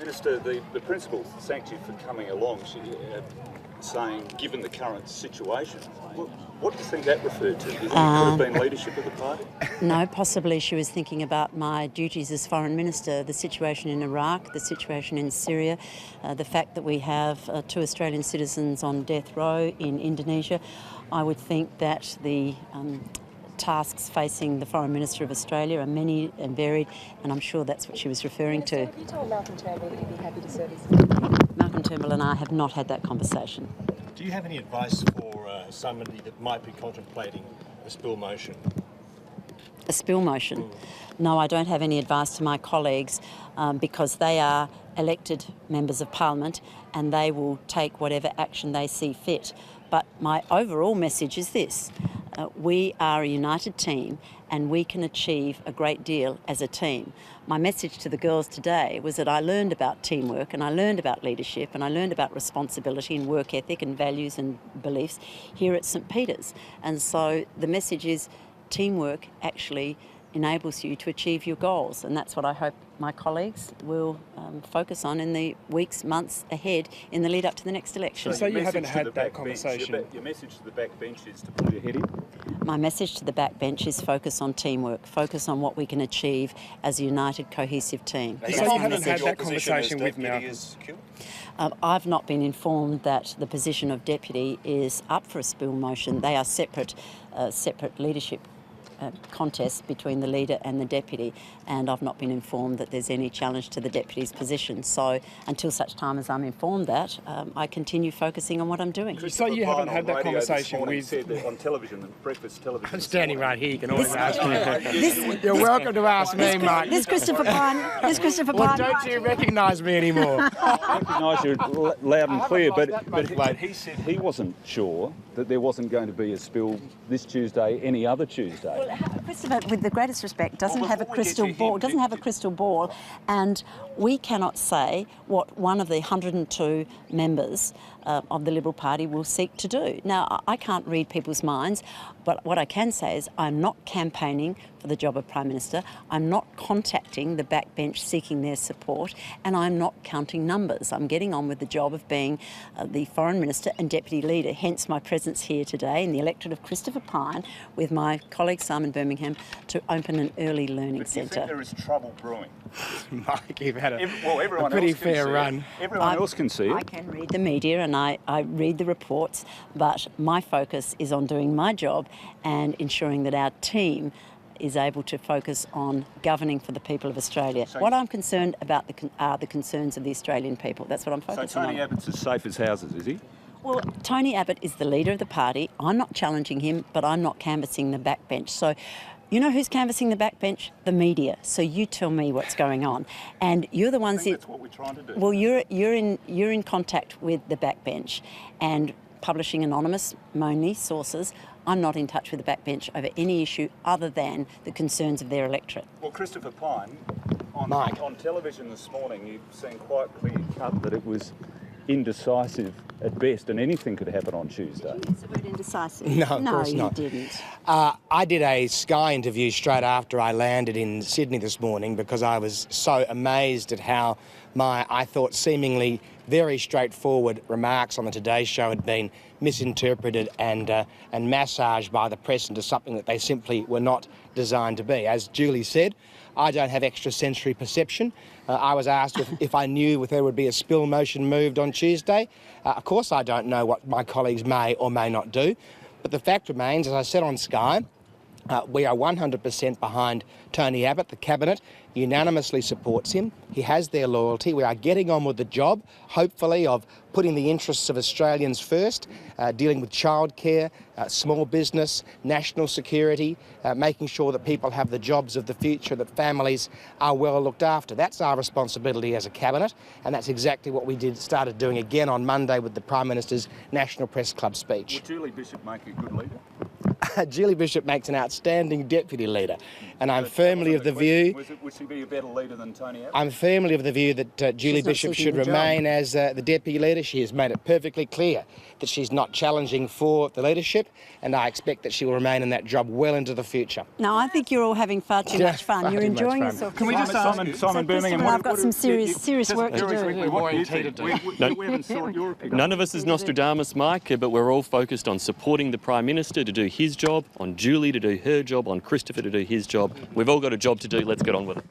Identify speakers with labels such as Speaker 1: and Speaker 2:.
Speaker 1: Minister, the principal thanked you for coming along, saying, given the current situation. What do you think that referred to? Do you think it could have been leadership of the party?
Speaker 2: No, possibly she was thinking about my duties as Foreign Minister, the situation in Iraq, the situation in Syria, the fact that we have 2 Australian citizens on death row in Indonesia. I would think that the tasks facing the Foreign Minister of Australia are many and varied, and I'm sure that's what she was referring to.
Speaker 3: Have you told Malcolm Turnbull that you'd be happy to serve his...
Speaker 2: Malcolm Turnbull and I have not had that conversation.
Speaker 4: Do you have any advice for somebody that might be contemplating a spill motion?
Speaker 2: A spill motion? No, I don't have any advice to my colleagues because they are elected members of Parliament and they will take whatever action they see fit. But my overall message is this. We are a united team and we can achieve a great deal as a team. My message to the girls today was that I learned about teamwork and I learned about leadership and I learned about responsibility and work ethic and values and beliefs here at St Peter's. And so the message is teamwork actually enables you to achieve your goals, and that's what I hope my colleagues will focus on in the weeks, months ahead in the lead up to the next election.
Speaker 5: So you haven't had that conversation?
Speaker 1: Your message to the backbench is to pull your head in?
Speaker 2: My message to the backbench is focus on teamwork, focus on what we can achieve as a united, cohesive team.
Speaker 5: So you haven't had that conversation with Malcolm?
Speaker 2: I've not been informed that the position of deputy is up for a spill motion. They are separate leadership contests between the leader and the deputy, and I've not been informed that there's any challenge to the deputy's position. So until such time as I'm informed that, I continue focusing on what I'm doing.
Speaker 5: So you haven't had that conversation with...
Speaker 1: Said that on television, breakfast television.
Speaker 4: I'm standing right here, you can always ask me.
Speaker 5: You're welcome to ask me, Mike.
Speaker 2: This Christopher Pyne.
Speaker 5: Well, don't you recognise me anymore?
Speaker 1: I recognise you loud and clear, but he said he wasn't sure that there wasn't going to be a spill this Tuesday, any other Tuesday.
Speaker 2: Well, Christopher, with the greatest respect, doesn't have a crystal ball, and we cannot say what one of the 102 members of the Liberal Party will seek to do. Now, I can't read people's minds, but what I can say is I'm not campaigning for the job of Prime Minister, I'm not contacting the backbench seeking their support, and I'm not counting numbers. I'm getting on with the job of being the Foreign Minister and Deputy Leader, hence my presence here today in the electorate of Christopher Pyne with my colleague Simon Birmingham to open an early learning centre.
Speaker 1: Do you think there is trouble brewing?
Speaker 5: Mike, you've had a
Speaker 1: everyone
Speaker 5: pretty
Speaker 1: else can
Speaker 5: fair
Speaker 1: see
Speaker 5: run.
Speaker 1: It. Everyone else can see it.
Speaker 2: I can read the media and I read the reports, but my focus is on doing my job and ensuring that our team is able to focus on governing for the people of Australia. What I'm concerned about are the concerns of the Australian people. That's what I'm focusing on.
Speaker 1: So Tony Abbott's as safe as houses, is he?
Speaker 2: Well, Tony Abbott is the leader of the party. I'm not challenging him, but I'm not canvassing the backbench. So you know who's canvassing the backbench? The media. So you tell me what's going on. And you're the ones
Speaker 1: that's what we're trying to do.
Speaker 2: Well, you're in contact with the backbench and publishing anonymous Money sources. I'm not in touch with the backbench over any issue other than the concerns of their electorate.
Speaker 1: Well, Christopher Pyne, on television this morning, you've seen quite clear cut that it was indecisive at best, and anything could happen on Tuesday.
Speaker 2: Did you use the word indecisive?
Speaker 5: No, of course not.
Speaker 2: No, you didn't.
Speaker 4: I did a Sky interview straight after I landed in Sydney this morning because I was so amazed at how my, I thought, seemingly very straightforward remarks on the Today Show had been misinterpreted and massaged by the press into something that they simply were not designed to be. As Julie said, I don't have extrasensory perception. I was asked if I knew if there would be a spill motion moved on Tuesday. Of course I don't know what my colleagues may or may not do. But the fact remains, as I said on Sky, we are 100% behind Tony Abbott. The Cabinet unanimously supports him. He has their loyalty. We are getting on with the job, hopefully, of putting the interests of Australians first, dealing with childcare, small business, national security, making sure that people have the jobs of the future, that families are well looked after. That's our responsibility as a Cabinet, and that's exactly what we started doing again on Monday with the Prime Minister's National Press Club speech.
Speaker 1: Would Julie Bishop make a good leader?
Speaker 4: Julie Bishop makes an outstanding deputy leader, and I'm firmly of the view.
Speaker 1: Would she be a better leader than Tony Abbott?
Speaker 4: I'm firmly of the view that Julie
Speaker 2: She's not
Speaker 4: Bishop
Speaker 2: seeking
Speaker 4: should
Speaker 2: the job.
Speaker 4: remain as the deputy leader. She has made it perfectly clear that she's not challenging for the leadership, and I expect that she will remain in that job well into the future.
Speaker 2: No, I think you're all having far too
Speaker 4: Yeah,
Speaker 2: much fun.
Speaker 4: far
Speaker 2: You're
Speaker 4: too much
Speaker 2: enjoying
Speaker 4: fun.
Speaker 2: yourself.
Speaker 1: Can we just ask Simon Birmingham?
Speaker 2: I've got some serious work to
Speaker 1: Very
Speaker 2: do.
Speaker 1: quickly, what do you think? We haven't sought your opinion.
Speaker 6: None of us is Nostradamus, Mike, but we're all focused on supporting the Prime Minister to do his job, on Julie to do her job, on Christopher to do his job. We've all got a job to do. Let's get on with it.